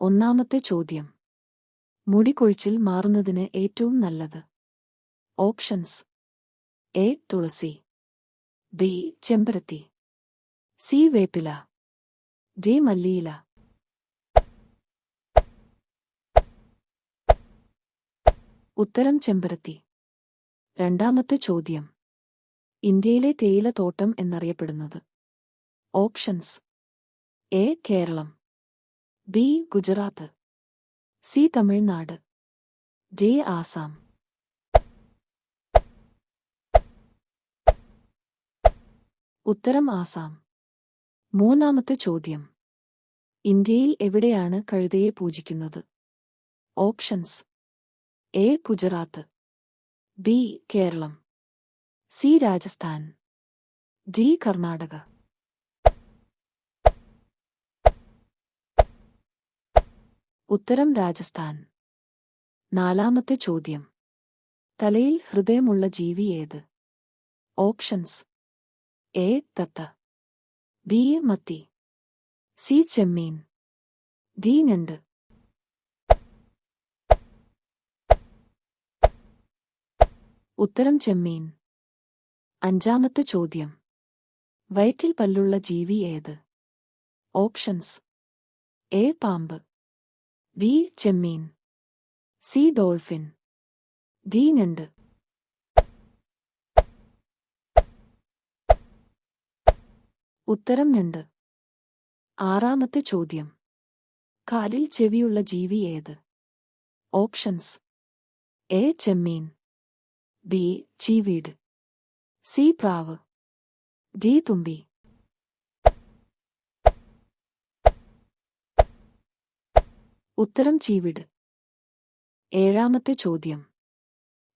ഒന്നാമത്തെ ചോദ്യം. മുടി കൊഴിച്ചിൽ മാറുന്നതിന് ഏറ്റവും നല്ലത്. Options: A. തുളസി, ബി. ചെമ്പരത്തി, സി. വേപ്പില, ഡി. മല്ലിയില. ഉത്തരം ചെമ്പരത്തി. രണ്ടാമത്തെ ചോദ്യം. ഇന്ത്യയിലെ തേയിലത്തോട്ടം എന്നറിയപ്പെടുന്നത്. Options: A. Kerala, B. Gujarat, C. Tamil Nadu, D. Assam. ഉത്തരം ആസാം. മൂന്നാമത്തെ ചോദ്യം. ഇന്ത്യയിൽ എവിടെയാണ് കഴുതയെ പൂജിക്കുന്നത്? Options: A. Gujarat, B. Kerala, C. Rajasthan, D. Karnataka. ഉത്തരം രാജസ്ഥാൻ. നാലാമത്തെ ചോദ്യം. തലയിൽ ഹൃദയമുള്ള ജീവി ഏത്? Options: A. തത്ത, ബി. മത്തി, സി. ചെമ്മീൻ, ഡി. ഞണ്ട്. ഉത്തരം ചെമ്മീൻ. അഞ്ചാമത്തെ ചോദ്യം. വയറ്റിൽ പല്ലുള്ള ജീവി ഏത്? Options: A. പാമ്പ്, ബി. ചെമ്മീൻ, സി. Dolphin, D. ഞണ്ട്. ഉത്തരം ഞണ്ട്. ആറാമത്തെ ചോദ്യം. കാലിൽ ചെവിയുള്ള ജീവി ഏത്? Options: A. Chemmeen, B. ചീവീട്, C. പ്രാവ്, ഡി. തുമ്പി. ഉത്തരം ചീവീട്. ഏഴാമത്തെ ചോദ്യം.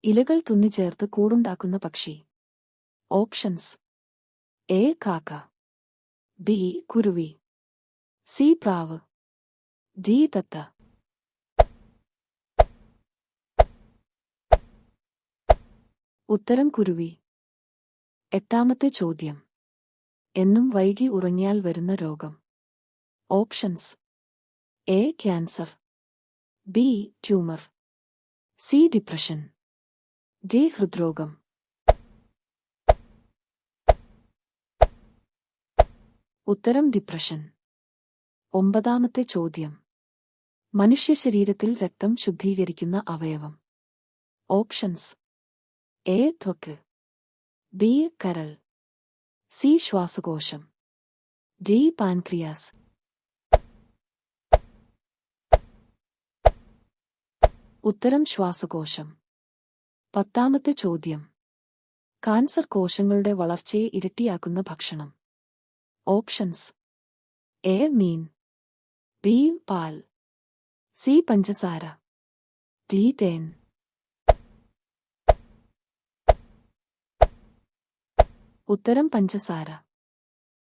ഇലകൾ തുന്നിച്ചേർത്ത് കൂടുണ്ടാക്കുന്ന പക്ഷി. Options: A. കാക്ക, ബി. കുരുവി, സി. പ്രാവ്, ഡി. തത്ത. ഉത്തരം കുരുവി. എട്ടാമത്തെ ചോദ്യം. എന്നും വൈകി ഉറങ്ങിയാൽ വരുന്ന രോഗം. Options: A. Cancer, B. Tumour, C. Depression, D. ഹൃദ്രോഗം. ഉത്തരം ഡിപ്രഷൻ. ഒമ്പതാമത്തെ ചോദ്യം. മനുഷ്യ ശരീരത്തിൽ രക്തം ശുദ്ധീകരിക്കുന്ന അവയവം. Options: A. ത്വക്ക്, ബി. കരൾ, സി. ശ്വാസകോശം, ഡി. പാൻക്രിയാസ്. ഉത്തരം ശ്വാസകോശം. പത്താമത്തെ ചോദ്യം. കാൻസർ കോശങ്ങളുടെ വളർച്ചയെ ഇരട്ടിയാക്കുന്ന ഭക്ഷണം. Options: A. Mean, B. പാൽ, സി. പഞ്ചസാര, ഡി. തേൻ. ഉത്തരം പഞ്ചസാര.